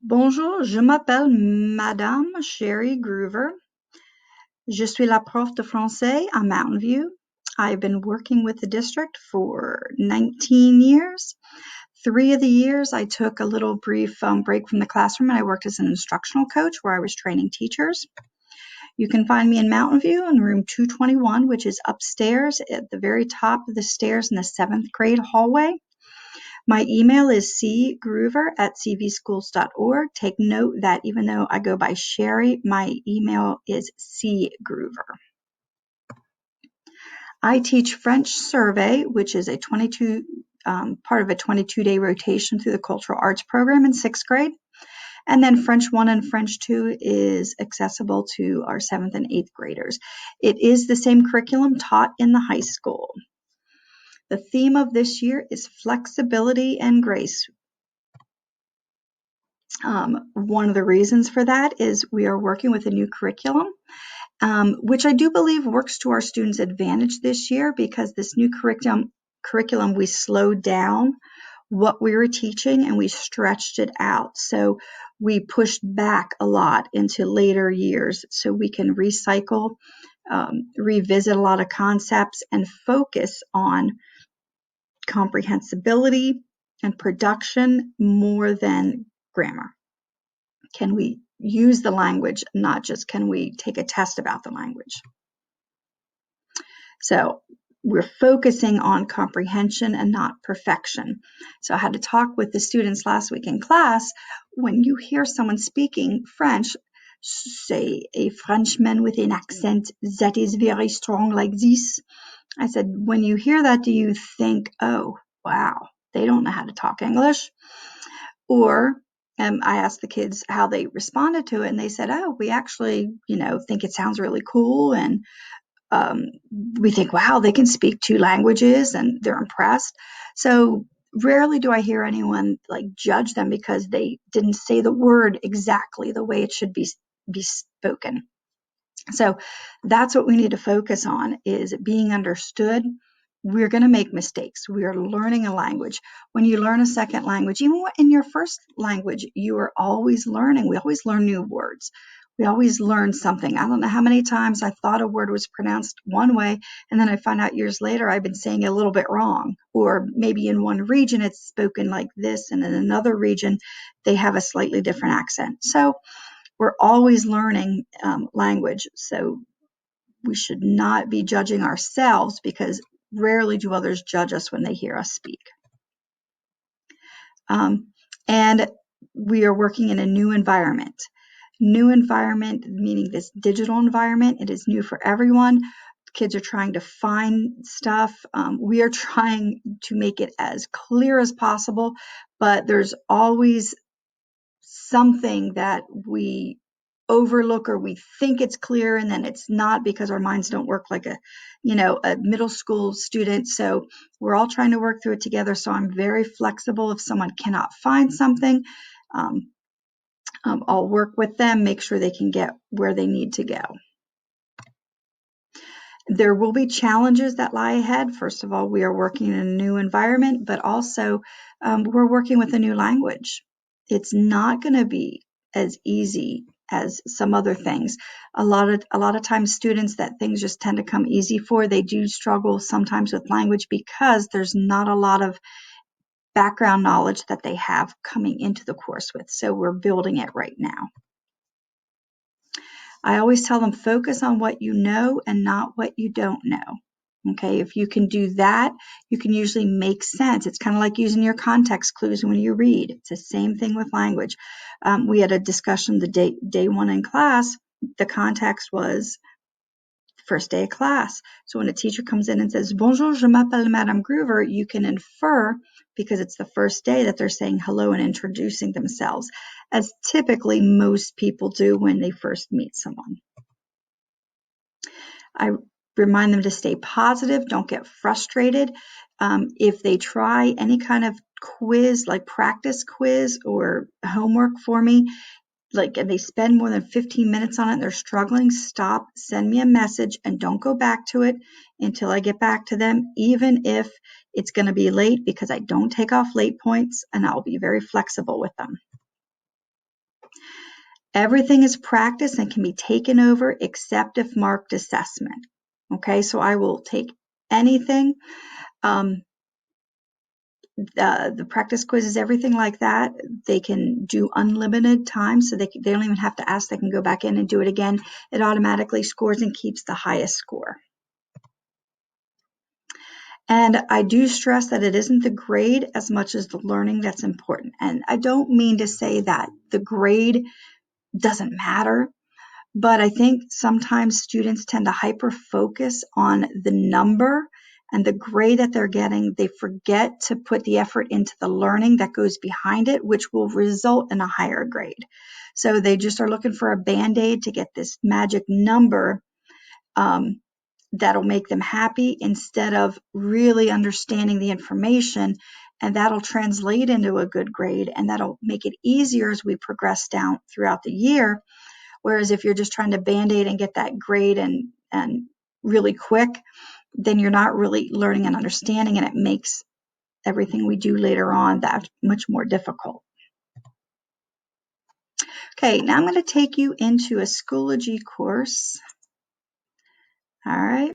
Bonjour, je m'appelle Madame Sherry Groover. Je suis la prof de français à Mountain View. I've been working with the district for 19 years. 3 of the years I took a little brief break from the classroom and I worked as an instructional coach where I was training teachers. You can find me in Mountain View in room 221, which is upstairs at the very top of the stairs in the 7th grade hallway. My email is cgroover@cvschools.org. Take note that even though I go by Sherry, my email is cgroover. I teach French Survey, which is a part of a 22-day rotation through the Cultural Arts program in 6th grade. And then French 1 and French 2 is accessible to our 7th and 8th graders. It is the same curriculum taught in the high school. The theme of this year is flexibility and grace. One of the reasons for that is we are working with a new curriculum, which I do believe works to our students' advantage this year because this new curriculum we slowed down what we were teaching and we stretched it out. So we pushed back a lot into later years so we can recycle, revisit a lot of concepts and focus on comprehensibility and production more than grammar. Can we use the language, not just can we take a test about the language? So we're focusing on comprehension and not perfection. So I had to talk with the students last week in class. When you hear someone speaking French, say a Frenchman with an accent that is very strong like this, I said, when you hear that, do you think, oh, wow, they don't know how to talk English? Or I asked the kids how they responded to it, and they said, oh, we actually, think it sounds really cool, and we think, wow, they can speak 2 languages, and they're impressed. So rarely do I hear anyone judge them because they didn't say the word exactly the way it should be spoken. So that's what we need to focus on, is being understood. We're going to make mistakes. We are learning a language. When you learn a second language, even in your first language, you are always learning. We always learn new words. We always learn something. I don't know how many times I thought a word was pronounced one way, and then I find out years later I've been saying it a little bit wrong. Or maybe in one region it's spoken like this, and in another region they have a slightly different accent. So we're always learning language. So we should not be judging ourselves because rarely do others judge us when they hear us speak. And we are working in a new environment. New environment, meaning this digital environment. It is new for everyone. Kids are trying to find stuff. We are trying to make it as clear as possible, but there's always something that we overlook or we think it's clear and then it's not because our minds don't work like a middle school student. So we're all trying to work through it together. So I'm very flexible. If someone cannot find something, I'll work with them, make sure they can get where they need to go. There will be challenges that lie ahead. First of all, we are working in a new environment, but also we're working with a new language. It's not going to be as easy as some other things. A lot of times students that things just tend to come easy for, they do struggle sometimes with language because there's not a lot of background knowledge that they have coming into the course with. So we're building it right now. I always tell them focus on what you know and not what you don't know. Okay, if you can do that, you can usually make sense. It's kind of like using your context clues when you read. It's the same thing with language. We had a discussion the day 1 in class. The context was first day of class. So when a teacher comes in and says, Bonjour, je m'appelle Madame Groover, you can infer, because it's the first day, that they're saying hello and introducing themselves, as typically most people do when they first meet someone. I remind them to stay positive, don't get frustrated. If they try any kind of quiz, like practice quiz or homework for me, and they spend more than 15 minutes on it and they're struggling, stop, send me a message, and don't go back to it until I get back to them, even if it's going to be late, because I don't take off late points and I'll be very flexible with them. Everything is practice and can be taken over except if marked assessment. Okay, so I will take anything. The practice quizzes, everything like that, they can do unlimited time, so they don't even have to ask. They can go back in and do it again. It automatically scores and keeps the highest score. And I do stress that it isn't the grade as much as the learning that's important. And I don't mean to say that the grade doesn't matter, but I think sometimes students tend to hyper focus on the number and the grade that they're getting. They forget to put the effort into the learning that goes behind it, which will result in a higher grade. So they just are looking for a Band-Aid to get this magic number that'll make them happy, instead of really understanding the information, and that'll translate into a good grade, and that'll make it easier as we progress down throughout the year. Whereas if you're just trying to Band-Aid and get that grade and really quick, then you're not really learning and understanding, and it makes everything we do later on that much more difficult. Okay, now I'm going to take you into a Schoology course. All right.